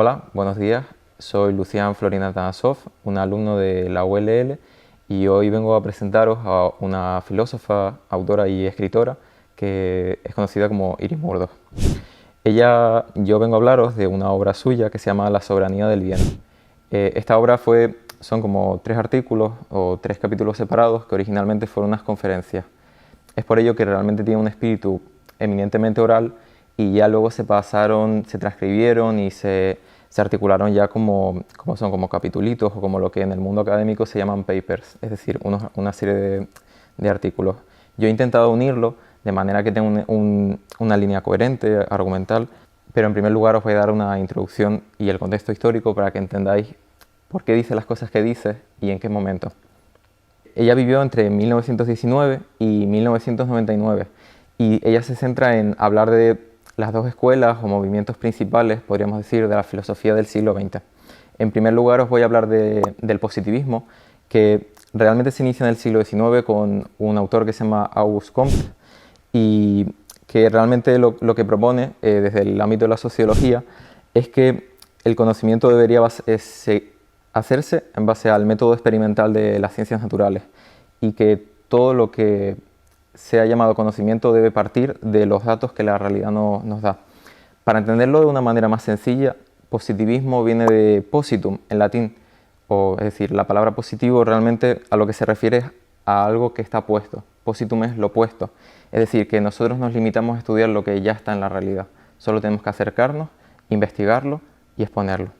Hola, buenos días. Soy Lucián Florina Tanasov, un alumno de la ULL, y hoy vengo a presentaros a una filósofa, autora y escritora que es conocida como Iris Murdoch. Yo vengo a hablaros de una obra suya que se llama La soberanía del bien. Esta obra son como 3 artículos o 3 capítulos separados que originalmente fueron unas conferencias. Es por ello que realmente tiene un espíritu eminentemente oral y ya luego se transcribieron y se articularon ya como capitulitos o como lo que en el mundo académico se llaman papers, es decir, una serie de artículos. Yo he intentado unirlo de manera que tenga una línea coherente, argumental, pero en primer lugar os voy a dar una introducción y el contexto histórico para que entendáis por qué dice las cosas que dice y en qué momento. Ella vivió entre 1919 y 1999 y ella se centra en hablar de las 2 escuelas o movimientos principales, podríamos decir, de la filosofía del siglo XX. En primer lugar os voy a hablar del positivismo, que realmente se inicia en el siglo XIX con un autor que se llama Auguste Comte y que realmente lo que propone desde el ámbito de la sociología es que el conocimiento debería hacerse en base al método experimental de las ciencias naturales y que todo lo que sea llamado conocimiento debe partir de los datos que la realidad nos da. Para entenderlo de una manera más sencilla, positivismo viene de positum en latín, es decir, la palabra positivo realmente a lo que se refiere es a algo que está puesto. Positum es lo puesto, es decir, que nosotros nos limitamos a estudiar lo que ya está en la realidad. Solo tenemos que acercarnos, investigarlo y exponerlo.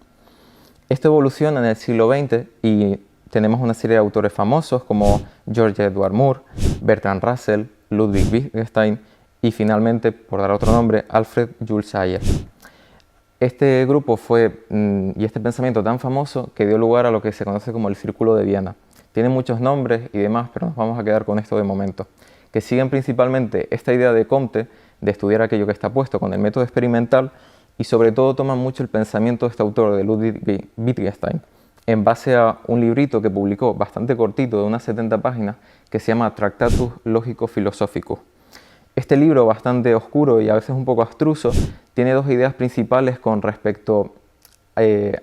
Esto evoluciona en el siglo XX y tenemos una serie de autores famosos como George Edward Moore, Bertrand Russell, Ludwig Wittgenstein y finalmente, por dar otro nombre, Alfred Jules Ayer. Este grupo y este pensamiento tan famoso que dio lugar a lo que se conoce como el Círculo de Viena. Tiene muchos nombres y demás, pero nos vamos a quedar con esto de momento. Que siguen principalmente esta idea de Comte de estudiar aquello que está puesto con el método experimental y sobre todo toman mucho el pensamiento de este autor, de Ludwig Wittgenstein, en base a un librito que publicó bastante cortito, de unas 70 páginas, que se llama Tractatus Logico-Philosophicus. Este libro, bastante oscuro y a veces un poco abstruso, tiene 2 ideas principales con respecto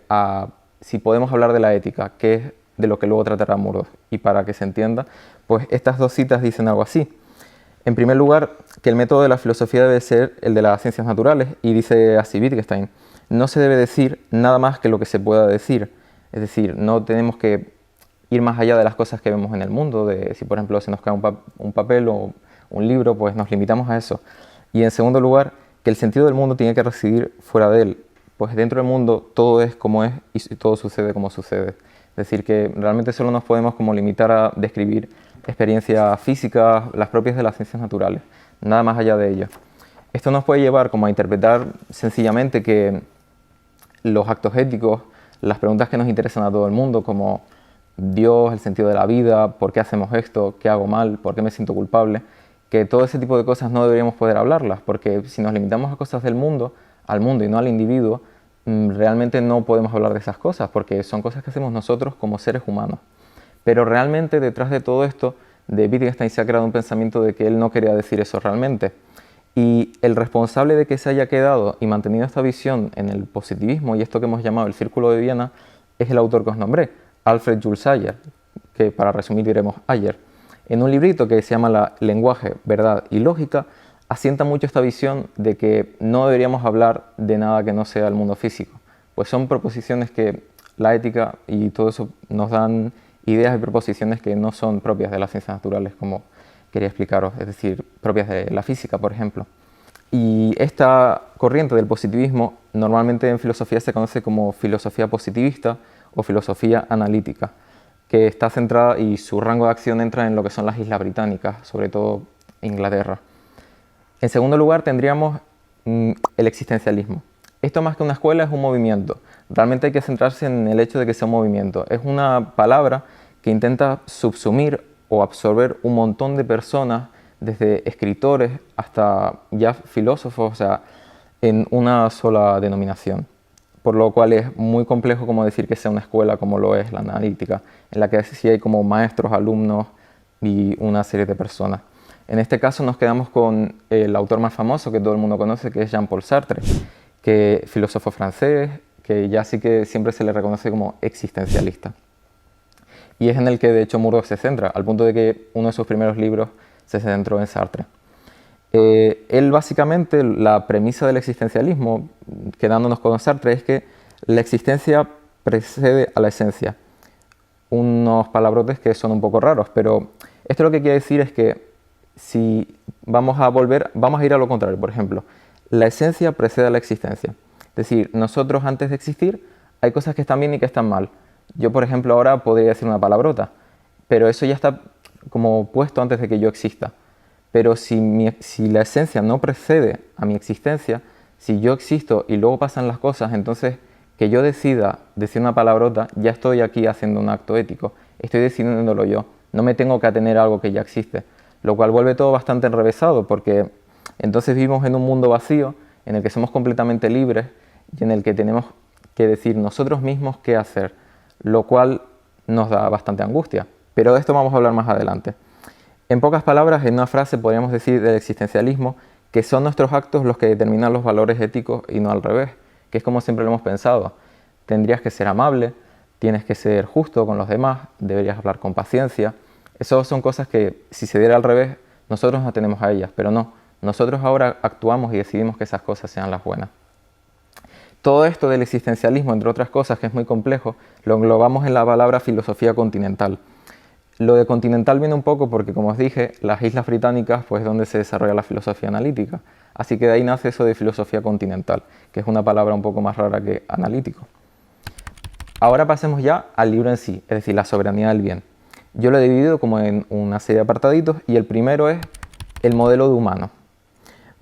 a si podemos hablar de la ética, que es de lo que luego tratará Murdoch. Y para que se entienda, pues estas 2 citas dicen algo así. En primer lugar, que el método de la filosofía debe ser el de las ciencias naturales, y dice así Wittgenstein: no se debe decir nada más que lo que se pueda decir. Es decir, no tenemos que ir más allá de las cosas que vemos en el mundo, si por ejemplo se nos cae un papel o un libro, pues nos limitamos a eso. Y en segundo lugar, que el sentido del mundo tiene que residir fuera de él, pues dentro del mundo todo es como es y todo sucede como sucede. Es decir, que realmente solo nos podemos como limitar a describir experiencias físicas, las propias de las ciencias naturales, nada más allá de ello. Esto nos puede llevar como a interpretar sencillamente que los actos éticos, las preguntas que nos interesan a todo el mundo, como Dios, el sentido de la vida, por qué hacemos esto, qué hago mal, por qué me siento culpable, que todo ese tipo de cosas no deberíamos poder hablarlas, porque si nos limitamos a cosas del mundo, al mundo y no al individuo, realmente no podemos hablar de esas cosas, porque son cosas que hacemos nosotros como seres humanos. Pero realmente detrás de todo esto, de Wittgenstein se ha creado un pensamiento de que él no quería decir eso realmente. Y el responsable de que se haya quedado y mantenido esta visión en el positivismo y esto que hemos llamado el Círculo de Viena es el autor que os nombré, Alfred Jules Ayer, que para resumir diremos Ayer. En un librito que se llama Lenguaje, Verdad y Lógica, asienta mucho esta visión de que no deberíamos hablar de nada que no sea el mundo físico, pues son proposiciones que la ética y todo eso nos dan ideas y proposiciones que no son propias de las ciencias naturales, como quería explicaros, es decir, propias de la física, por ejemplo. Y esta corriente del positivismo normalmente en filosofía se conoce como filosofía positivista o filosofía analítica, que está centrada y su rango de acción entra en lo que son las Islas Británicas, sobre todo Inglaterra. En segundo lugar tendríamos el existencialismo. Esto más que una escuela es un movimiento. Realmente hay que centrarse en el hecho de que sea un movimiento. Es una palabra que intenta subsumir o absorber un montón de personas, desde escritores hasta ya filósofos, o sea, en una sola denominación. Por lo cual es muy complejo como decir que sea una escuela como lo es la analítica, en la que sí hay como maestros, alumnos y una serie de personas. En este caso nos quedamos con el autor más famoso que todo el mundo conoce, que es Jean-Paul Sartre, que filósofo francés, que ya sí que siempre se le reconoce como existencialista. Y es en el que de hecho Murdoch se centra, al punto de que uno de sus primeros libros se centró en Sartre. Él básicamente, la premisa del existencialismo, quedándonos con Sartre, es que la existencia precede a la esencia. Unos palabrotes que son un poco raros, pero esto lo que quiere decir es que si vamos a ir a lo contrario. Por ejemplo, la esencia precede a la existencia. Es decir, nosotros antes de existir hay cosas que están bien y que están mal. Yo, por ejemplo, ahora podría decir una palabrota, pero eso ya está como puesto antes de que yo exista. Pero si la esencia no precede a mi existencia, si yo existo y luego pasan las cosas, entonces que yo decida decir una palabrota, ya estoy aquí haciendo un acto ético, estoy decidiéndolo yo, no me tengo que atener a algo que ya existe, lo cual vuelve todo bastante enrevesado, porque entonces vivimos en un mundo vacío en el que somos completamente libres y en el que tenemos que decir nosotros mismos qué hacer, lo cual nos da bastante angustia, pero de esto vamos a hablar más adelante. En pocas palabras, en una frase podríamos decir del existencialismo que son nuestros actos los que determinan los valores éticos y no al revés, que es como siempre lo hemos pensado. Tendrías que ser amable, tienes que ser justo con los demás, deberías hablar con paciencia. Esas son cosas que si se diera al revés, nosotros no tenemos a ellas, pero no. Nosotros ahora actuamos y decidimos que esas cosas sean las buenas. Todo esto del existencialismo, entre otras cosas, que es muy complejo, lo englobamos en la palabra filosofía continental. Lo de continental viene un poco porque, como os dije, las islas británicas pues, es donde se desarrolla la filosofía analítica. Así que de ahí nace eso de filosofía continental, que es una palabra un poco más rara que analítico. Ahora pasemos ya al libro en sí, es decir, la soberanía del bien. Yo lo he dividido como en una serie de apartaditos y el primero es el modelo de humano.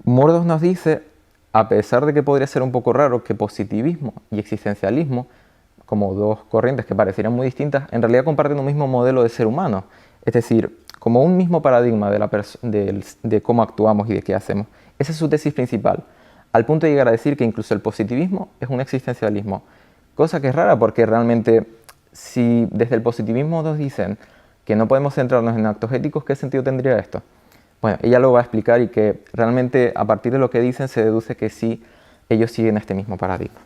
Murdoch nos dice, a pesar de que podría ser un poco raro, que positivismo y existencialismo, como dos corrientes que parecieran muy distintas, en realidad comparten un mismo modelo de ser humano. Es decir, como un mismo paradigma de cómo actuamos y de qué hacemos. Esa es su tesis principal, al punto de llegar a decir que incluso el positivismo es un existencialismo. Cosa que es rara porque realmente, si desde el positivismo nos dicen que no podemos centrarnos en actos éticos, ¿qué sentido tendría esto? Bueno, ella lo va a explicar y que realmente a partir de lo que dicen se deduce que sí, ellos siguen este mismo paradigma.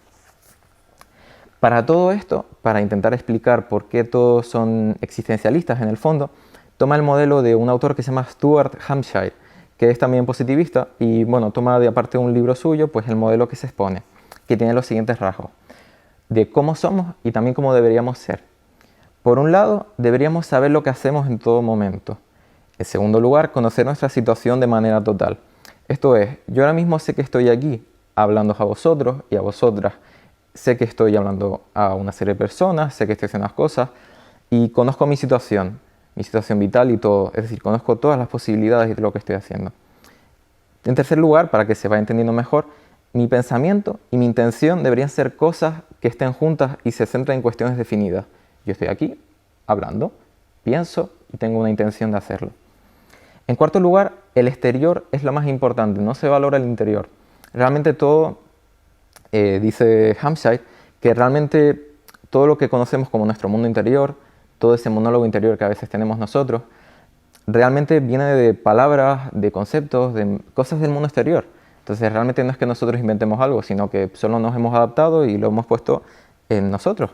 Para todo esto, para intentar explicar por qué todos son existencialistas en el fondo, toma el modelo de un autor que se llama Stuart Hampshire, que es también positivista y bueno, toma de aparte de un libro suyo, pues el modelo que se expone, que tiene los siguientes rasgos, de cómo somos y también cómo deberíamos ser. Por un lado, deberíamos saber lo que hacemos en todo momento. En segundo lugar, conocer nuestra situación de manera total. Esto es, yo ahora mismo sé que estoy aquí hablando a vosotros y a vosotras, sé que estoy hablando a una serie de personas, sé que estoy haciendo las cosas y conozco mi situación vital y todo, es decir, conozco todas las posibilidades de lo que estoy haciendo. En tercer lugar, para que se vaya entendiendo mejor, mi pensamiento y mi intención deberían ser cosas que estén juntas y se centren en cuestiones definidas. Yo estoy aquí hablando, pienso y tengo una intención de hacerlo. En cuarto lugar, el exterior es lo más importante, no se valora el interior. Realmente todo, dice Hampshire, que realmente todo lo que conocemos como nuestro mundo interior, todo ese monólogo interior que a veces tenemos nosotros, realmente viene de palabras, de conceptos, de cosas del mundo exterior. Entonces realmente no es que nosotros inventemos algo, sino que solo nos hemos adaptado y lo hemos puesto en nosotros.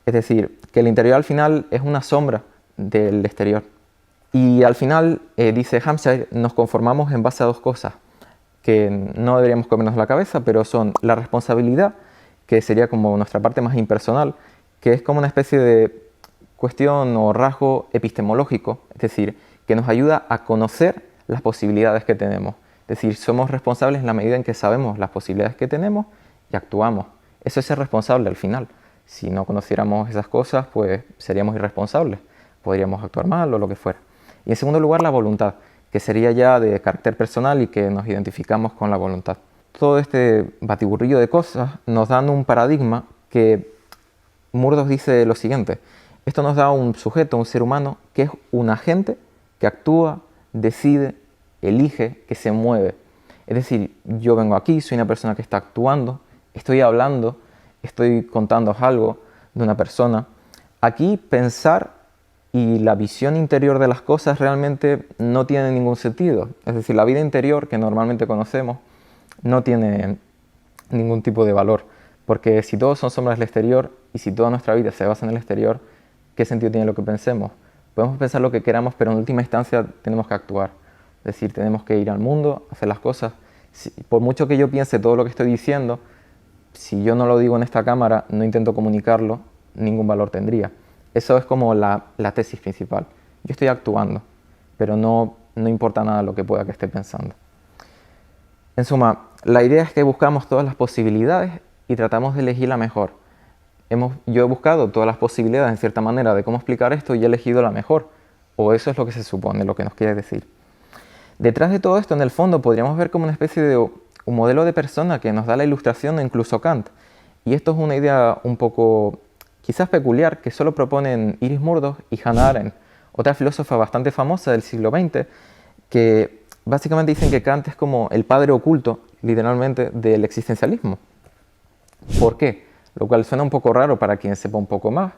Es decir, que el interior al final es una sombra del exterior. Y al final, dice Hampshire, nos conformamos en base a dos cosas que no deberíamos comernos la cabeza, pero son la responsabilidad, que sería como nuestra parte más impersonal, que es como una especie de cuestión o rasgo epistemológico, es decir, que nos ayuda a conocer las posibilidades que tenemos. Es decir, somos responsables en la medida en que sabemos las posibilidades que tenemos y actuamos. Eso es ser responsable al final. Si no conociéramos esas cosas, pues seríamos irresponsables. Podríamos actuar mal o lo que fuera. Y en segundo lugar, la voluntad, que sería ya de carácter personal y que nos identificamos con la voluntad. Todo este batiburrillo de cosas nos dan un paradigma que Murdoch dice lo siguiente. Esto nos da un sujeto, un ser humano, que es un agente que actúa, decide, elige, que se mueve. Es decir, yo vengo aquí, soy una persona que está actuando, estoy hablando, estoy contándoos algo de una persona. Aquí pensar y la visión interior de las cosas realmente no tiene ningún sentido. Es decir, la vida interior que normalmente conocemos no tiene ningún tipo de valor, Porque si todos son sombras del exterior y si toda nuestra vida se basa en el exterior, ¿qué sentido tiene lo que pensemos? Podemos pensar lo que queramos, pero en última instancia tenemos que actuar. Es decir, tenemos que ir al mundo, hacer las cosas. Por mucho que yo piense todo lo que estoy diciendo, si yo no lo digo en esta cámara, no intento comunicarlo, ningún valor tendría. Eso es como la tesis principal. Yo estoy actuando, pero no importa nada lo que pueda que esté pensando. En suma, la idea es que buscamos todas las posibilidades y tratamos de elegir la mejor. Yo he buscado todas las posibilidades, en cierta manera, de cómo explicar esto y he elegido la mejor. O eso es lo que se supone, lo que nos quiere decir. Detrás de todo esto, en el fondo, podríamos ver como una especie de un modelo de persona que nos da la Ilustración o incluso Kant. Y esto es una idea un poco, quizás peculiar, que solo proponen Iris Murdoch y Hannah Arendt, otra filósofa bastante famosa del siglo XX, que básicamente dicen que Kant es como el padre oculto, literalmente, del existencialismo. ¿Por qué? Lo cual suena un poco raro para quien sepa un poco más,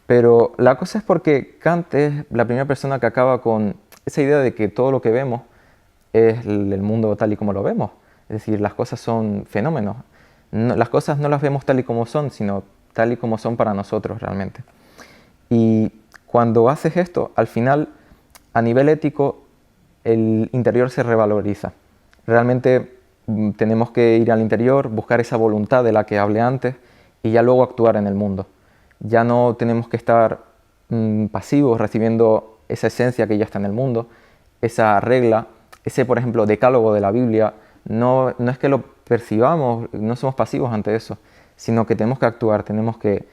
pero la cosa es porque Kant es la primera persona que acaba con esa idea de que todo lo que vemos es el mundo tal y como lo vemos. Es decir, las cosas son fenómenos. Las cosas no las vemos tal y como son, sino tal y como son para nosotros realmente. Y cuando haces esto, al final, a nivel ético, el interior se revaloriza. Realmente tenemos que ir al interior, buscar esa voluntad de la que hablé antes y ya luego actuar en el mundo. Ya no tenemos que estar pasivos recibiendo esa esencia que ya está en el mundo, esa regla, ese, por ejemplo, decálogo de la Biblia. No es que lo percibamos, no somos pasivos ante eso, sino que tenemos que actuar, tenemos que...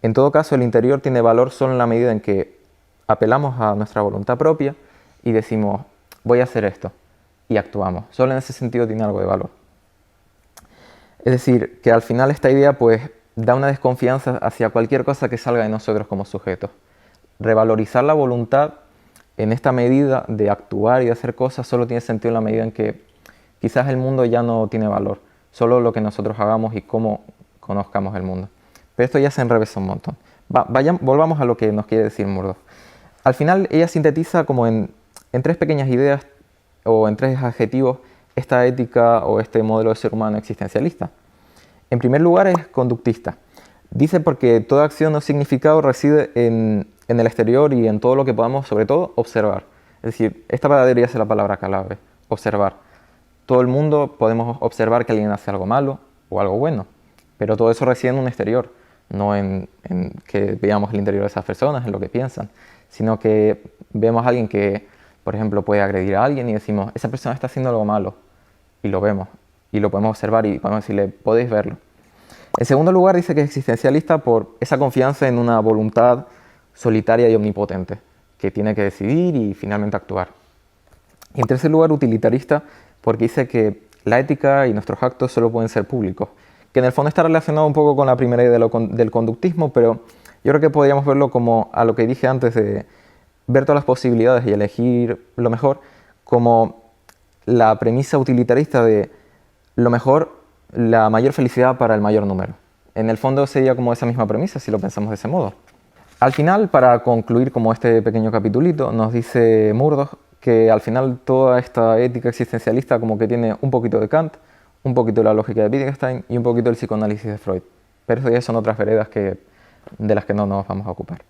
En todo caso, el interior tiene valor solo en la medida en que apelamos a nuestra voluntad propia y decimos, voy a hacer esto, y actuamos. Solo en ese sentido tiene algo de valor. Es decir, que al final esta idea pues da una desconfianza hacia cualquier cosa que salga de nosotros como sujetos. Revalorizar la voluntad en esta medida de actuar y de hacer cosas solo tiene sentido en la medida en que quizás el mundo ya no tiene valor, solo lo que nosotros hagamos y cómo conozcamos el mundo. Pero esto ya se enrevesa un montón. Volvamos a lo que nos quiere decir Murdoch. Al final ella sintetiza como en tres pequeñas ideas o en tres adjetivos esta ética o este modelo de ser humano existencialista. En primer lugar es conductista. Dice porque toda acción o significado reside en el exterior y en todo lo que podamos, sobre todo, observar. Es decir, esta debería ser la palabra clave, observar. Todo el mundo podemos observar que alguien hace algo malo o algo bueno, pero todo eso reside en un exterior, no en que veamos el interior de esas personas, en lo que piensan, sino que vemos a alguien que, por ejemplo, puede agredir a alguien y decimos, esa persona está haciendo algo malo, y lo vemos, y lo podemos observar y podemos decirle, podéis verlo. En segundo lugar, dice que es existencialista por esa confianza en una voluntad solitaria y omnipotente, que tiene que decidir y finalmente actuar. Y en tercer lugar, utilitarista, porque dice que la ética y nuestros actos solo pueden ser públicos, que en el fondo está relacionado un poco con la primera idea del conductismo, pero yo creo que podríamos verlo como a lo que dije antes de ver todas las posibilidades y elegir lo mejor, como la premisa utilitarista de lo mejor, la mayor felicidad para el mayor número. En el fondo sería como esa misma premisa si lo pensamos de ese modo. Al final, para concluir como este pequeño capitulito, nos dice Murdoch que al final toda esta ética existencialista como que tiene un poquito de Kant, un poquito de la lógica de Wittgenstein y un poquito del psicoanálisis de Freud. Pero eso ya son otras veredas de las que no nos vamos a ocupar.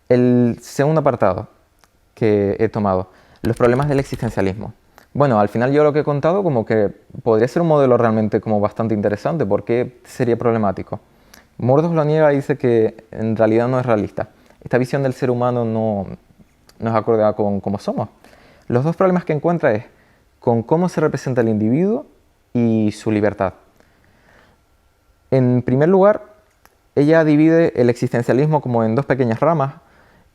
El segundo apartado que he tomado, los problemas del existencialismo. Bueno, al final yo lo que he contado como que podría ser un modelo realmente como bastante interesante. ¿Por qué sería problemático? Murdoch lo niega y dice que en realidad no es realista. Esta visión del ser humano no es acorde con cómo somos. Los dos problemas que encuentra es con cómo se representa el individuo y su libertad. En primer lugar, ella divide el existencialismo como en dos pequeñas ramas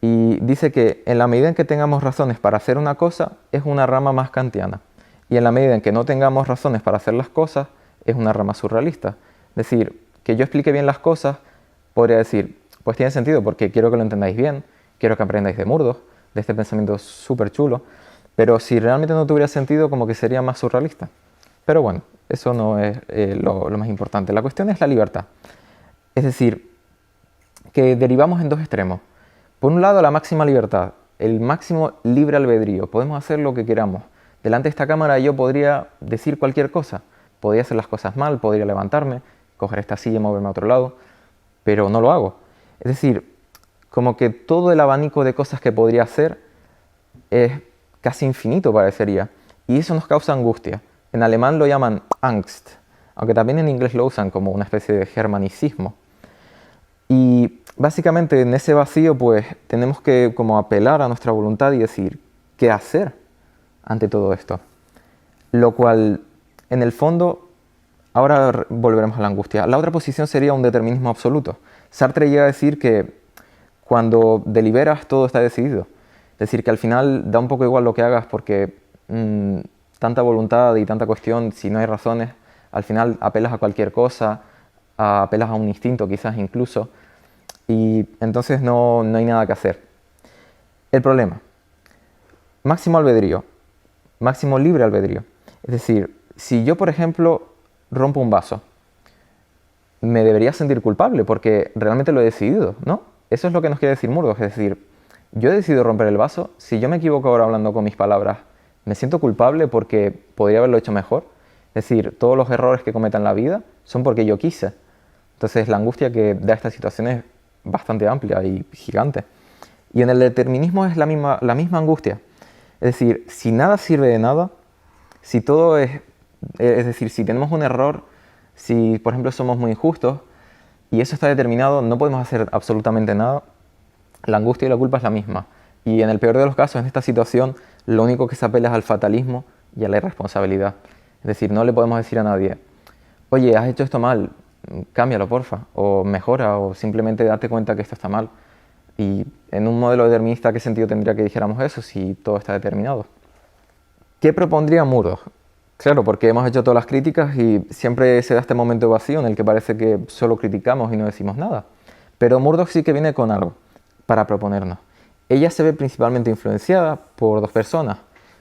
y dice que en la medida en que tengamos razones para hacer una cosa, es una rama más kantiana. Y en la medida en que no tengamos razones para hacer las cosas, es una rama surrealista. Es decir, que yo explique bien las cosas, podría decir, pues tiene sentido porque quiero que lo entendáis bien, quiero que aprendáis de Murdoch, de este pensamiento súper chulo, pero si realmente no tuviera sentido, como que sería más surrealista. Pero bueno, eso no es lo más importante. La cuestión es la libertad. Es decir, que derivamos en dos extremos. Por un lado, la máxima libertad, el máximo libre albedrío. Podemos hacer lo que queramos. Delante de esta cámara yo podría decir cualquier cosa. Podría hacer las cosas mal, podría levantarme, coger esta silla y moverme a otro lado, pero no lo hago. Es decir, como que todo el abanico de cosas que podría hacer es casi infinito, parecería. Y eso nos causa angustia. En alemán lo llaman Angst, aunque también en inglés lo usan como una especie de germanicismo. Y básicamente en ese vacío pues tenemos que como apelar a nuestra voluntad y decir, ¿qué hacer ante todo esto? Lo cual, en el fondo, ahora volveremos a la angustia. La otra posición sería un determinismo absoluto. Sartre llega a decir que cuando deliberas todo está decidido. Es decir, que al final da un poco igual lo que hagas porque tanta voluntad y tanta cuestión, si no hay razones, al final apelas a cualquier cosa, apelas a un instinto quizás incluso, y entonces no hay nada que hacer. El problema, máximo albedrío, máximo libre albedrío. Es decir, si yo, por ejemplo, rompo un vaso, me debería sentir culpable porque realmente lo he decidido, ¿no? Eso es lo que nos quiere decir Murdoch, es decir, yo he decidido romper el vaso, si yo me equivoco ahora hablando con mis palabras, me siento culpable porque podría haberlo hecho mejor. Es decir, todos los errores que cometa en la vida son porque yo quise. Entonces la angustia que da esta situación es bastante amplia y gigante. Y en el determinismo es la misma angustia. Es decir, si nada sirve de nada, si todo es decir, si tenemos un error, si por ejemplo somos muy injustos y eso está determinado, no podemos hacer absolutamente nada, la angustia y la culpa es la misma. Y en el peor de los casos, en esta situación, lo único que se apela es al fatalismo y a la irresponsabilidad. Es decir, no le podemos decir a nadie, oye, has hecho esto mal, cámbialo porfa, o mejora, o simplemente date cuenta que esto está mal. Y en un modelo determinista, ¿qué sentido tendría que dijéramos eso si todo está determinado? ¿Qué propondría Murdoch? Claro, porque hemos hecho todas las críticas y siempre se da este momento vacío en el que parece que solo criticamos y no decimos nada. Pero Murdoch sí que viene con algo para proponernos. Ella se ve principalmente influenciada por dos personas.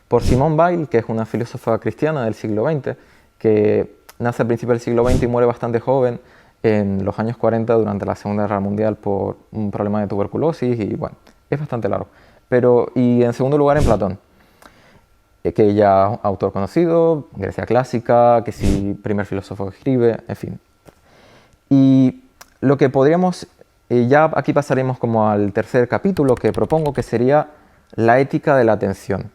Por Simone Weil, que es una filósofa cristiana del siglo XX, que nace al principio del siglo XX y muere bastante joven en los años 40 durante la Segunda Guerra Mundial por un problema de tuberculosis y bueno, es bastante largo. Y en segundo lugar en Platón, que ya autor conocido, Grecia clásica, que sí, primer filósofo que escribe, en fin. Y lo que podríamos, ya aquí pasaremos como al tercer capítulo que propongo, que sería la ética de la atención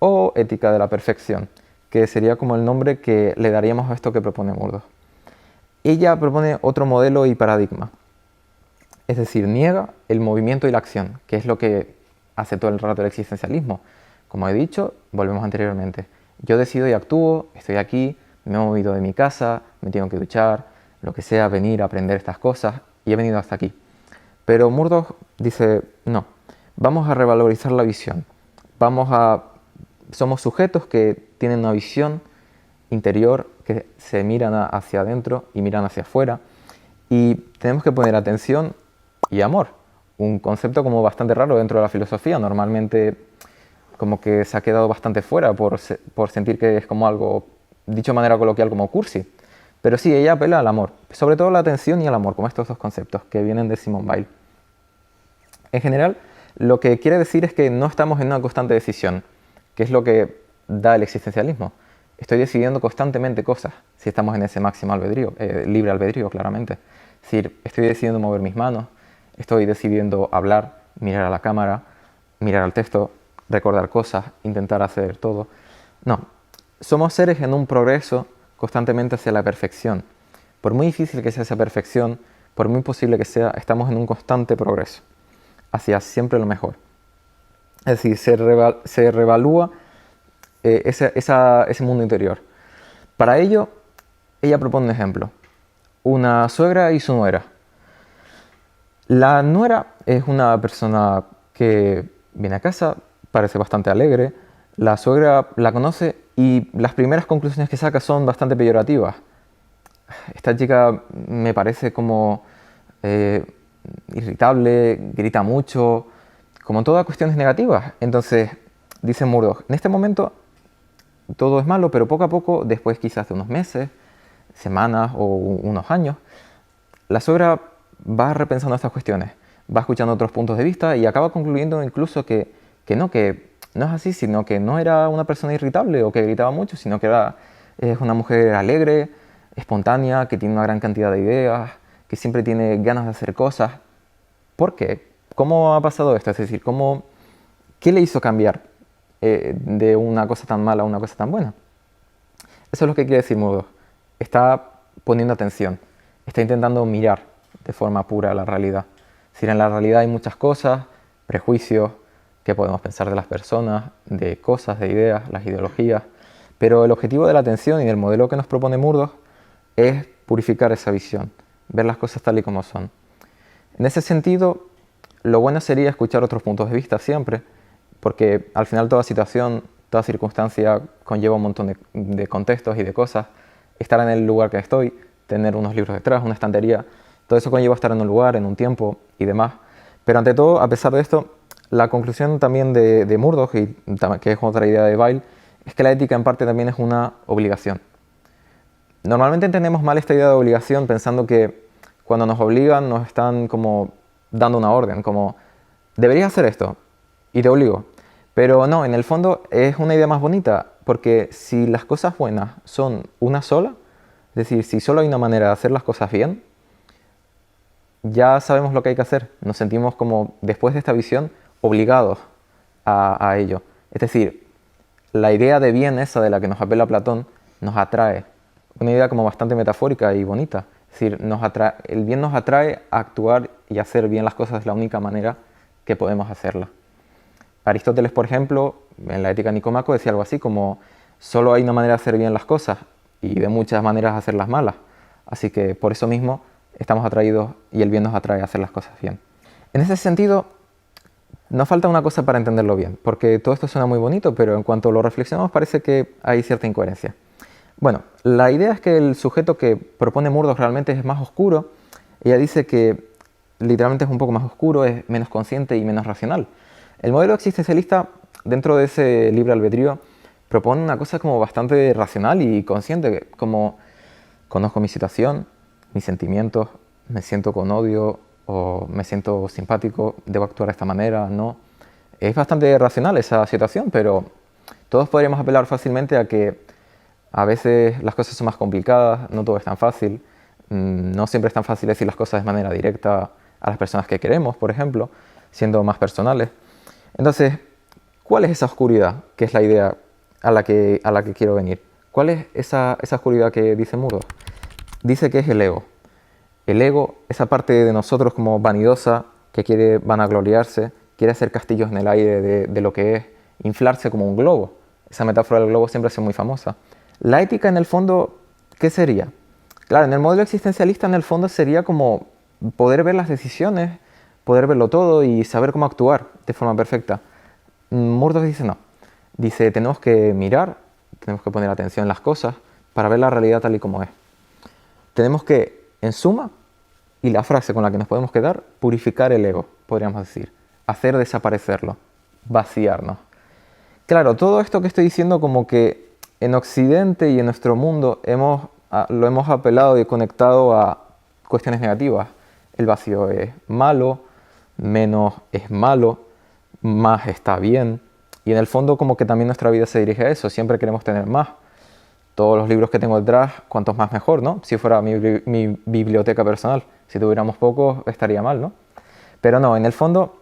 o ética de la perfección, que sería como el nombre que le daríamos a esto que propone Murdoch. Ella propone otro modelo y paradigma, es decir, niega el movimiento y la acción, que es lo que hace todo el rato el existencialismo. Como he dicho, volvemos anteriormente, yo decido y actúo, estoy aquí, me he movido de mi casa, me tengo que duchar, lo que sea, venir a aprender estas cosas y he venido hasta aquí. Pero Murdoch dice, no, vamos a revalorizar la visión, somos sujetos que tienen una visión interior, que se miran hacia adentro y miran hacia afuera y tenemos que poner atención y amor, un concepto como bastante raro dentro de la filosofía, normalmente como que se ha quedado bastante fuera por sentir que es como algo, dicho de manera coloquial, como cursi. Pero sí, ella apela al amor, sobre todo la atención y al amor, como estos dos conceptos que vienen de Simone Weil. En general, lo que quiere decir es que no estamos en una constante decisión, que es lo que da el existencialismo. Estoy decidiendo constantemente cosas, si estamos en ese máximo albedrío, libre albedrío, claramente. Es decir, estoy decidiendo mover mis manos, estoy decidiendo hablar, mirar a la cámara, mirar al texto, recordar cosas, intentar hacer todo. No, somos seres en un progreso constantemente hacia la perfección. Por muy difícil que sea esa perfección, por muy posible que sea, estamos en un constante progreso hacia siempre lo mejor. Es decir, se revalúa ese mundo interior. Para ello, ella propone un ejemplo. Una suegra y su nuera. La nuera es una persona que viene a casa, parece bastante alegre. La suegra la conoce y las primeras conclusiones que saca son bastante peyorativas. Esta chica me parece como irritable, grita mucho, como todas cuestiones negativas. Entonces, dice Murdoch, en este momento todo es malo, pero poco a poco, después quizás de unos meses, semanas o unos años, la suegra va repensando estas cuestiones, va escuchando otros puntos de vista y acaba concluyendo incluso que no es así, sino que no era una persona irritable o que gritaba mucho, sino que es una mujer alegre, espontánea, que tiene una gran cantidad de ideas, que siempre tiene ganas de hacer cosas. ¿Por qué? ¿Cómo ha pasado esto? Es decir, ¿qué le hizo cambiar de una cosa tan mala a una cosa tan buena? Eso es lo que quiere decir Murdoch. Está poniendo atención, está intentando mirar de forma pura la realidad. Es decir, en la realidad hay muchas cosas, prejuicios, que podemos pensar de las personas, de cosas, de ideas, las ideologías, pero el objetivo de la atención y del modelo que nos propone Murdoch es purificar esa visión, ver las cosas tal y como son. En ese sentido, lo bueno sería escuchar otros puntos de vista siempre, porque al final toda situación, toda circunstancia conlleva un montón de contextos y de cosas. Estar en el lugar que estoy, tener unos libros detrás, una estantería, todo eso conlleva estar en un lugar, en un tiempo y demás. Pero ante todo, a pesar de esto, la conclusión también de Murdoch, y que es otra idea de Weil, es que la ética en parte también es una obligación. Normalmente entendemos mal esta idea de obligación pensando que cuando nos obligan nos están como dando una orden, como deberías hacer esto y te obligo. Pero no, en el fondo es una idea más bonita, porque si las cosas buenas son una sola, es decir, si solo hay una manera de hacer las cosas bien, ya sabemos lo que hay que hacer. Nos sentimos como, después de esta visión, obligados a ello. Es decir, la idea de bien esa de la que nos apela Platón nos atrae. Una idea como bastante metafórica y bonita. Es decir, el bien nos atrae a actuar y hacer bien las cosas de la única manera que podemos hacerlas. Aristóteles, por ejemplo, en la Ética Nicomaco decía algo así como solo hay una manera de hacer bien las cosas y de muchas maneras de hacerlas malas. Así que por eso mismo estamos atraídos y el bien nos atrae a hacer las cosas bien. En ese sentido, nos falta una cosa para entenderlo bien, porque todo esto suena muy bonito, pero en cuanto lo reflexionamos parece que hay cierta incoherencia. Bueno, la idea es que el sujeto que propone Murdoch realmente es más oscuro. Ella dice que literalmente es un poco más oscuro, es menos consciente y menos racional. El modelo existencialista, dentro de ese libre albedrío, propone una cosa como bastante racional y consciente, como conozco mi situación, mis sentimientos, me siento con odio o me siento simpático, debo actuar de esta manera, no. Es bastante racional esa situación, pero todos podríamos apelar fácilmente a que a veces las cosas son más complicadas, no todo es tan fácil, no siempre es tan fácil decir las cosas de manera directa a las personas que queremos, por ejemplo, siendo más personales. Entonces, ¿cuál es esa oscuridad que es la idea a la que quiero venir? ¿Cuál es esa oscuridad que dice Murdoch? Dice que es el ego. El ego, esa parte de nosotros como vanidosa, que quiere vanagloriarse, quiere hacer castillos en el aire de lo que es, inflarse como un globo. Esa metáfora del globo siempre ha sido muy famosa. La ética, en el fondo, ¿qué sería? Claro, en el modelo existencialista, en el fondo, sería como poder ver las decisiones, poder verlo todo y saber cómo actuar de forma perfecta. Murdoch dice no. Dice, tenemos que mirar, tenemos que poner atención en las cosas para ver la realidad tal y como es. Tenemos que, en suma, y la frase con la que nos podemos quedar, purificar el ego, podríamos decir. Hacer desaparecerlo, vaciarnos. Claro, todo esto que estoy diciendo como que en Occidente y en nuestro mundo lo hemos apelado y conectado a cuestiones negativas. El vacío es malo, menos es malo, más está bien. Y en el fondo como que también nuestra vida se dirige a eso, siempre queremos tener más. Todos los libros que tengo detrás, cuantos más mejor, ¿no? Si fuera mi biblioteca personal. Si tuviéramos pocos estaría mal, ¿no? Pero no, en el fondo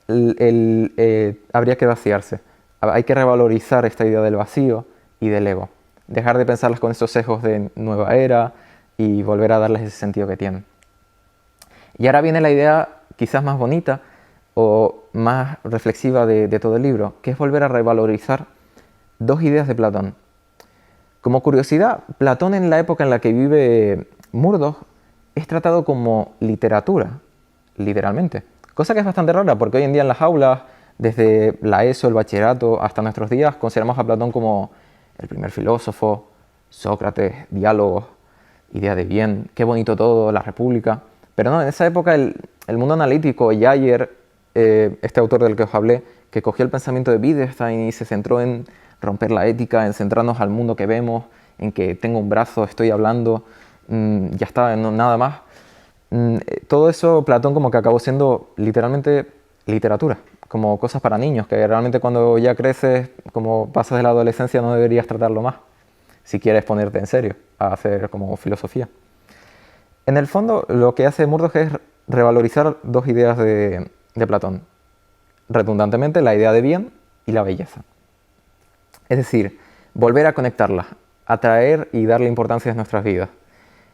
habría que vaciarse. Hay que revalorizar esta idea del vacío y del ego. Dejar de pensarlas con estos sesgos de nueva era y volver a darles ese sentido que tienen. Y ahora viene la idea quizás más bonita o más reflexiva de todo el libro, que es volver a revalorizar dos ideas de Platón. Como curiosidad, Platón en la época en la que vive Murdoch es tratado como literatura, literalmente. Cosa que es bastante rara porque hoy en día en las aulas, desde la ESO, el bachillerato, hasta nuestros días, consideramos a Platón como el primer filósofo, Sócrates, diálogos, idea de bien, qué bonito todo, la república. Pero no, en esa época el mundo analítico, Jaeger, este autor del que os hablé, que cogió el pensamiento de Wittgenstein y se centró en romper la ética, en centrarnos al mundo que vemos, en que tengo un brazo, estoy hablando, ya está, no, nada más. Todo eso Platón como que acabó siendo literalmente literatura, como cosas para niños, que realmente cuando ya creces, como pasas de la adolescencia, no deberías tratarlo más. si quieres ponerte en serio a hacer como filosofía. En el fondo, lo que hace Murdoch es revalorizar dos ideas de Platón. Redundantemente, la idea de bien y la belleza. Es decir, volver a conectarlas, atraer y darle importancia a nuestras vidas.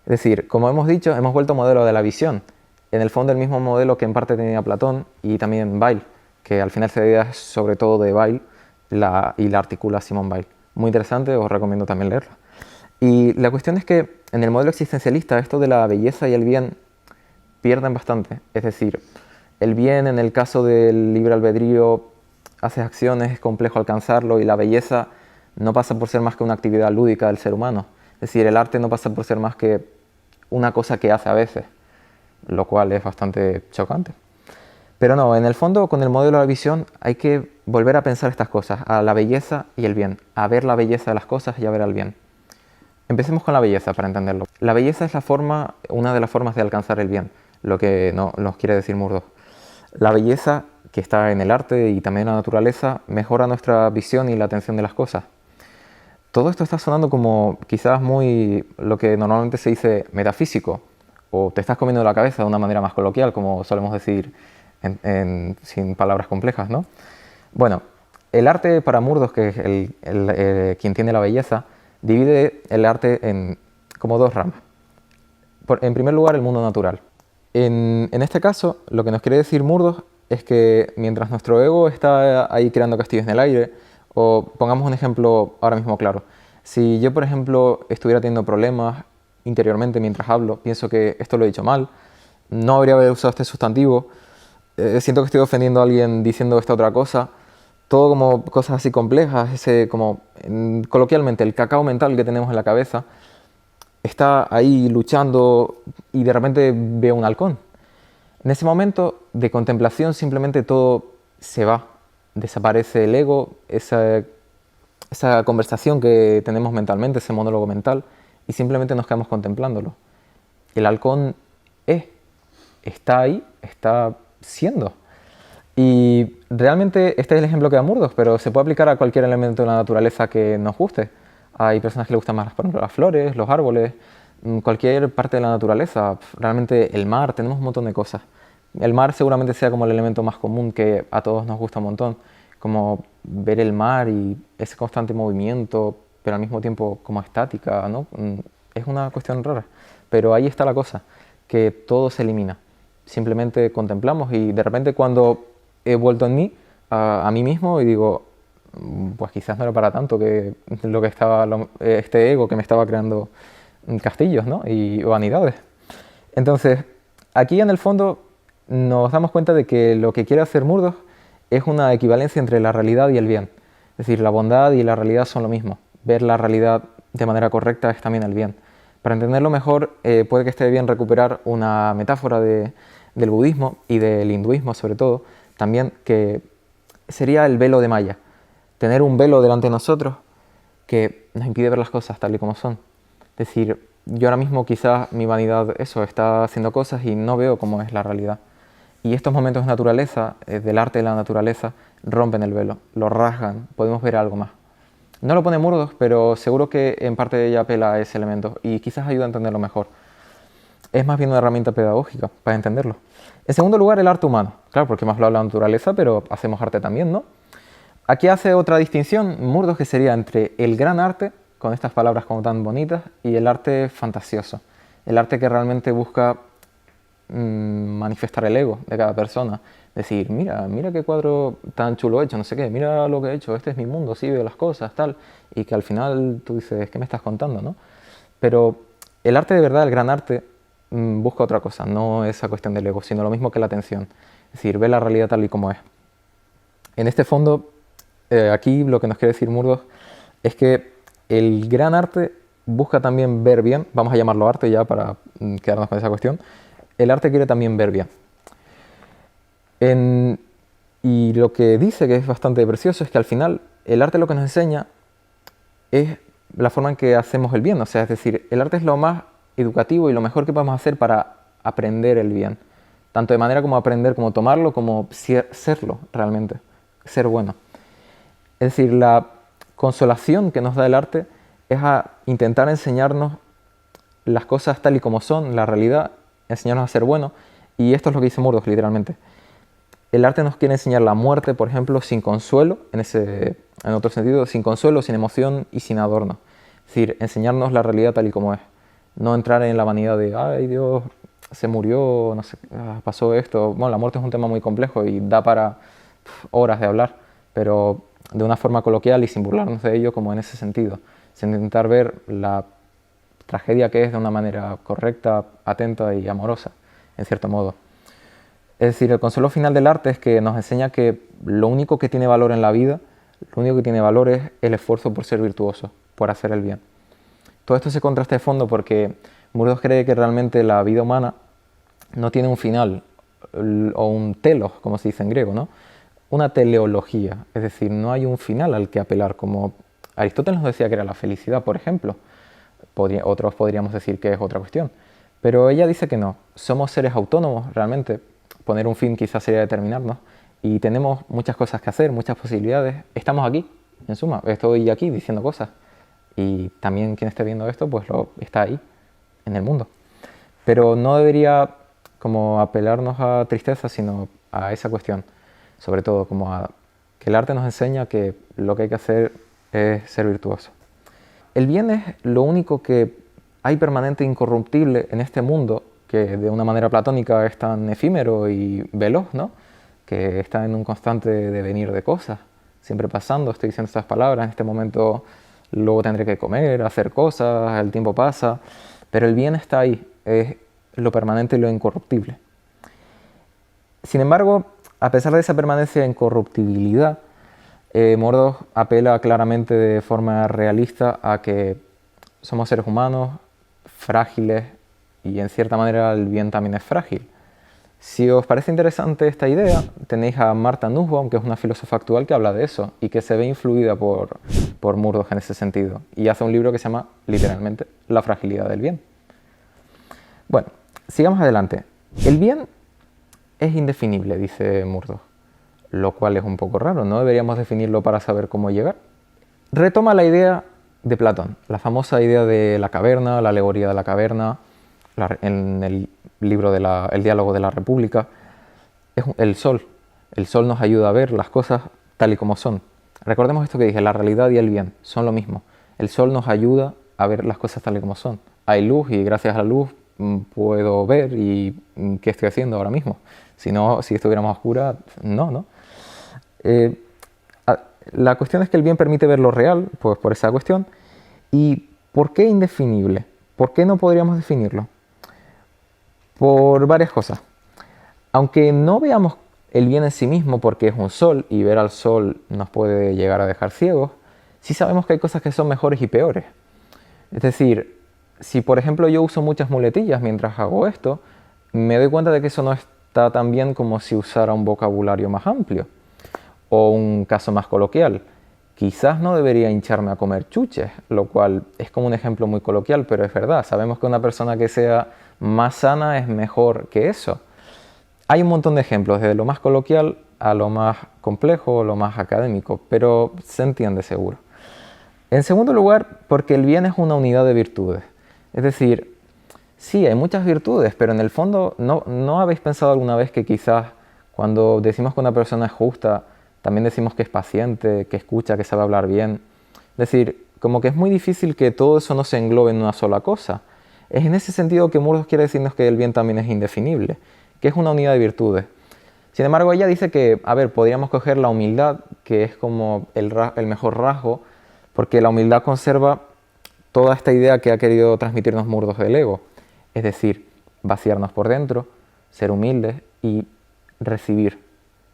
Es decir, como hemos dicho, hemos vuelto modelo de la visión. En el fondo, el mismo modelo que en parte tenía Platón y también Weil, que al final se debía sobre todo de Weil y la articula Simone Weil. Muy interesante, os recomiendo también leerla. Y la cuestión es que en el modelo existencialista esto de la belleza y el bien pierden bastante. Es decir, el bien en el caso del libre albedrío, haces acciones, es complejo alcanzarlo, y la belleza no pasa por ser más que una actividad lúdica del ser humano. Es decir, el arte no pasa por ser más que una cosa que hace a veces, lo cual es bastante chocante. Pero no, en el fondo, con el modelo de la visión hay que volver a pensar estas cosas, a la belleza y el bien, a ver la belleza de las cosas y a ver el bien. Empecemos con la belleza para entenderlo. La belleza es una de las formas de alcanzar el bien, lo que nos quiere decir Murdoch. La belleza que está en el arte y también en la naturaleza mejora nuestra visión y la atención de las cosas. Todo esto está sonando como quizás muy lo que normalmente se dice metafísico, o te estás comiendo la cabeza de una manera más coloquial, como solemos decir sin palabras complejas, ¿no? Bueno, el arte para Murdoch, que es quien tiene la belleza, divide el arte en como dos ramas. En primer lugar, el mundo natural. En este caso, lo que nos quiere decir Murdoch es que mientras nuestro ego está ahí creando castillos en el aire, o pongamos un ejemplo ahora mismo claro, si yo, por ejemplo, estuviera teniendo problemas interiormente mientras hablo, pienso que esto lo he dicho mal, no habría usado este sustantivo, siento que estoy ofendiendo a alguien diciendo esta otra cosa, todo como cosas así complejas, coloquialmente, el cacao mental que tenemos en la cabeza, está ahí luchando y de repente veo un halcón. En ese momento de contemplación simplemente todo se va, desaparece el ego, esa conversación que tenemos mentalmente, ese monólogo mental, y simplemente nos quedamos contemplándolo. El halcón está ahí, está siendo. Y realmente este es el ejemplo que da Murdoch, pero se puede aplicar a cualquier elemento de la naturaleza que nos guste. Hay personas que les gustan más, por ejemplo, las flores, los árboles, cualquier parte de la naturaleza. Realmente el mar, tenemos un montón de cosas. El mar seguramente sea como el elemento más común que a todos nos gusta un montón, como ver el mar y ese constante movimiento, pero al mismo tiempo como estática, ¿no? Es una cuestión rara, pero ahí está la cosa, que todo se elimina. Simplemente contemplamos y de repente cuando he vuelto en mí, a mí mismo, y digo, pues quizás no era para tanto que lo que estaba, este ego que me estaba creando castillos, ¿no? Y vanidades. Entonces, aquí en el fondo nos damos cuenta de que lo que quiere hacer Murdoch es una equivalencia entre la realidad y el bien. Es decir, la bondad y la realidad son lo mismo. Ver la realidad de manera correcta es también el bien. Para entenderlo mejor, puede que esté bien recuperar una metáfora del budismo y del hinduismo sobre todo, también, que sería el velo de Maya. Tener un velo delante de nosotros que nos impide ver las cosas tal y como son. Es decir, yo ahora mismo quizás mi vanidad está haciendo cosas y no veo cómo es la realidad. Y estos momentos de naturaleza, del arte de la naturaleza, rompen el velo, lo rasgan, podemos ver algo más. No lo pone Murdoch, pero seguro que en parte de ella apela a ese elemento y quizás ayuda a entenderlo mejor. Es más bien una herramienta pedagógica para entenderlo. En segundo lugar, el arte humano. Claro, porque hemos hablado de la naturaleza, pero hacemos arte también, ¿no? Aquí hace otra distinción Murdoch, que sería entre el gran arte, con estas palabras como tan bonitas, y el arte fantasioso. El arte que realmente busca manifestar el ego de cada persona. Decir, mira qué cuadro tan chulo he hecho, no sé qué, mira lo que he hecho, este es mi mundo, sí veo las cosas, tal. Y que al final tú dices, ¿qué me estás contando, no? Pero el arte de verdad, el gran arte, busca otra cosa, no esa cuestión del ego, sino lo mismo que la atención. Es decir, ve la realidad tal y como es. En este fondo, aquí lo que nos quiere decir Murdoch es que el gran arte busca también ver bien, vamos a llamarlo arte ya para quedarnos con esa cuestión, el arte quiere también ver bien. Y lo que dice, que es bastante precioso, es que al final el arte lo que nos enseña es la forma en que hacemos el bien, o sea, es decir, el arte es lo más educativo y lo mejor que podemos hacer para aprender el bien, tanto de manera como aprender, como tomarlo, como serlo realmente, ser bueno. Es decir, la consolación que nos da el arte es a intentar enseñarnos las cosas tal y como son, la realidad, enseñarnos a ser buenos, y esto es lo que dice Murdoch literalmente. El arte nos quiere enseñar la muerte, por ejemplo, sin consuelo, en otro sentido, sin consuelo, sin emoción y sin adorno. Es decir, enseñarnos la realidad tal y como es. No entrar en la vanidad de, ay Dios, se murió, no sé, pasó esto. Bueno, la muerte es un tema muy complejo y da para horas de hablar, pero de una forma coloquial y sin burlarnos de ello, como en ese sentido. Sin intentar ver la tragedia que es de una manera correcta, atenta y amorosa, en cierto modo. Es decir, el consuelo final del arte es que nos enseña que lo único que tiene valor en la vida, lo único que tiene valor es el esfuerzo por ser virtuoso, por hacer el bien. Todo esto se contrasta de fondo porque Murdoch cree que realmente la vida humana no tiene un final, o un telos, como se dice en griego, ¿no? Una teleología, es decir, no hay un final al que apelar, como Aristóteles nos decía que era la felicidad, por ejemplo. Otros podríamos decir que es otra cuestión. Pero ella dice que no, somos seres autónomos realmente. Poner un fin quizás sería determinarnos, y tenemos muchas cosas que hacer, muchas posibilidades. Estamos aquí, en suma, estoy aquí diciendo cosas, y también quien esté viendo esto pues está ahí, en el mundo. Pero no debería como apelarnos a tristeza, sino a esa cuestión, sobre todo como a que el arte nos enseña que lo que hay que hacer es ser virtuoso. El bien es lo único que hay permanente e incorruptible en este mundo, que de una manera platónica es tan efímero y veloz, ¿no? Que está en un constante devenir de cosas, siempre pasando. Estoy diciendo estas palabras, en este momento luego tendré que comer, hacer cosas, el tiempo pasa, pero el bien está ahí, es lo permanente y lo incorruptible. Sin embargo, a pesar de esa permanencia e incorruptibilidad, Murdoch apela claramente de forma realista a que somos seres humanos, frágiles, y en cierta manera el bien también es frágil. Si os parece interesante esta idea, tenéis a Martha Nussbaum, que es una filósofa actual que habla de eso y que se ve influida por Murdoch en ese sentido, y hace un libro que se llama literalmente La fragilidad del bien. Bueno, sigamos adelante. El bien es indefinible, dice Murdoch, lo cual es un poco raro, ¿no? Deberíamos definirlo para saber cómo llegar. Retoma la idea de Platón, la famosa idea de la caverna, la alegoría de la caverna, en el libro El diálogo de la República. Es el sol. El sol nos ayuda a ver las cosas tal y como son. Recordemos esto que dije, la realidad y el bien son lo mismo. El sol nos ayuda a ver las cosas tal y como son. Hay luz y gracias a la luz puedo ver y qué estoy haciendo ahora mismo. Si no, si estuviéramos a oscuras, no. La cuestión es que el bien permite ver lo real, pues por esa cuestión. ¿Y por qué indefinible? ¿Por qué no podríamos definirlo? Por varias cosas. Aunque no veamos el bien en sí mismo porque es un sol y ver al sol nos puede llegar a dejar ciegos, sí sabemos que hay cosas que son mejores y peores. Es decir, si por ejemplo yo uso muchas muletillas mientras hago esto, me doy cuenta de que eso no está tan bien como si usara un vocabulario más amplio. O un caso más coloquial, quizás no debería hincharme a comer chuches, lo cual es como un ejemplo muy coloquial, pero es verdad. Sabemos que una persona que sea más sana es mejor que eso. Hay un montón de ejemplos, desde lo más coloquial a lo más complejo o lo más académico, pero se entiende seguro. En segundo lugar, porque el bien es una unidad de virtudes. Es decir, sí, hay muchas virtudes, pero en el fondo, ¿no habéis pensado alguna vez que quizás cuando decimos que una persona es justa, también decimos que es paciente, que escucha, que sabe hablar bien? Es decir, como que es muy difícil que todo eso no se englobe en una sola cosa. Es en ese sentido que Murdoch quiere decirnos que el bien también es indefinible, que es una unidad de virtudes. Sin embargo, ella dice que, podríamos coger la humildad, que es como el mejor rasgo, porque la humildad conserva toda esta idea que ha querido transmitirnos Murdoch del ego. Es decir, vaciarnos por dentro, ser humildes y recibir.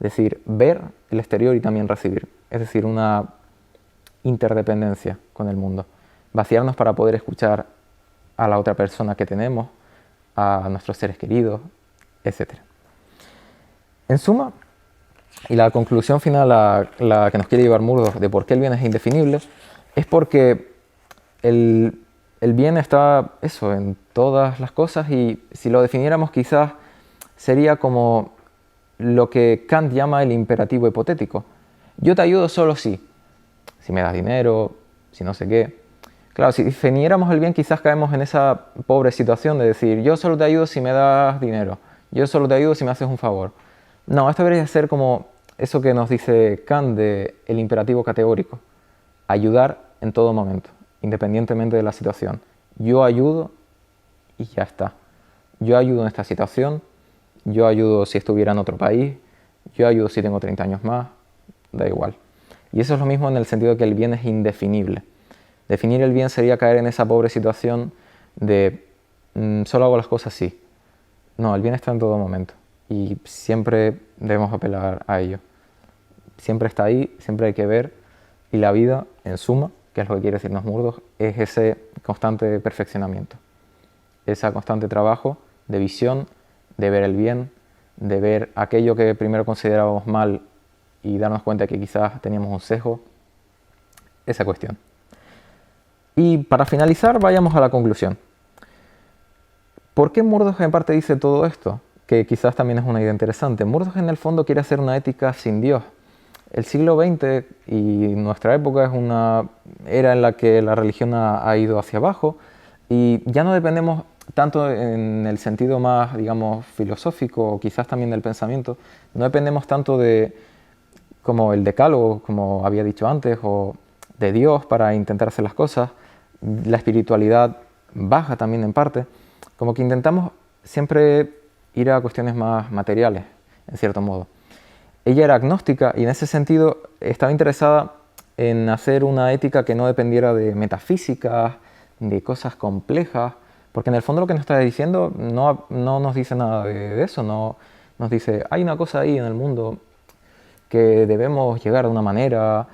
Es decir, ver el exterior y también recibir. Es decir, una interdependencia con el mundo. Vaciarnos para poder escuchar a la otra persona que tenemos, a nuestros seres queridos, etc. En suma, y la conclusión final, la que nos quiere llevar Murdoch de por qué el bien es indefinible, es porque el bien está en todas las cosas, y si lo definiéramos quizás sería como lo que Kant llama el imperativo hipotético. Yo te ayudo solo si me das dinero, si no sé qué. Claro, si definiéramos el bien, quizás caemos en esa pobre situación de decir, yo solo te ayudo si me das dinero, yo solo te ayudo si me haces un favor. No, esto debería ser como eso que nos dice Kant de el imperativo categórico, ayudar en todo momento, independientemente de la situación. Yo ayudo y ya está. Yo ayudo en esta situación, yo ayudo si estuviera en otro país, yo ayudo si tengo 30 años más, da igual. Y eso es lo mismo en el sentido de que el bien es indefinible. Definir el bien sería caer en esa pobre situación de solo hago las cosas así. No, el bien está en todo momento y siempre debemos apelar a ello. Siempre está ahí, siempre hay que ver, y la vida, en suma, que es lo que quiere decirnos Murdoch, es ese constante perfeccionamiento, ese constante trabajo de visión, de ver el bien, de ver aquello que primero considerábamos mal y darnos cuenta que quizás teníamos un sesgo, esa cuestión. Y para finalizar, vayamos a la conclusión. ¿Por qué Murdoch en parte dice todo esto? Que quizás también es una idea interesante. Murdoch en el fondo quiere hacer una ética sin Dios. El siglo XX y nuestra época es una era en la que la religión ha ido hacia abajo y ya no dependemos tanto en el sentido más, digamos, filosófico o quizás también del pensamiento, no dependemos tanto de como el decálogo, como había dicho antes, o de Dios para intentar hacer las cosas. La espiritualidad baja también en parte, como que intentamos siempre ir a cuestiones más materiales, en cierto modo. Ella era agnóstica y en ese sentido estaba interesada en hacer una ética que no dependiera de metafísica, de cosas complejas, porque en el fondo lo que nos está diciendo no nos dice nada de eso, no nos dice, hay una cosa ahí en el mundo que debemos llegar de una manera,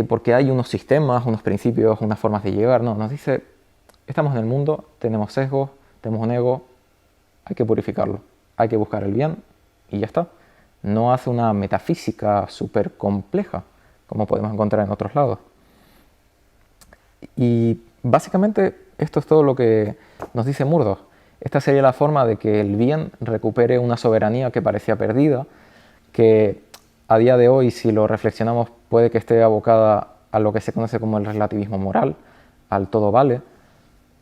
porque hay unos sistemas, unos principios, unas formas de llegar. No, nos dice, estamos en el mundo, tenemos sesgos, tenemos un ego, hay que purificarlo, hay que buscar el bien y ya está. No hace una metafísica súper compleja, como podemos encontrar en otros lados. Y básicamente esto es todo lo que nos dice Murdoch. Esta sería la forma de que el bien recupere una soberanía que parecía perdida, que a día de hoy, si lo reflexionamos, puede que esté abocada a lo que se conoce como el relativismo moral, al todo vale,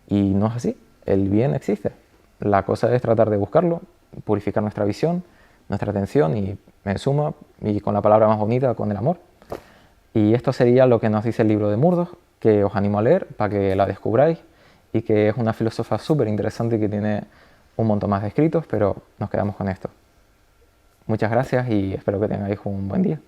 y no es así. El bien existe. La cosa es tratar de buscarlo, purificar nuestra visión, nuestra atención y, en suma, y con la palabra más bonita, con el amor. Y esto sería lo que nos dice el libro de Murdoch, que os animo a leer para que la descubráis y que es una filósofa súper interesante que tiene un montón más de escritos, pero nos quedamos con esto. Muchas gracias y espero que tengáis un buen día.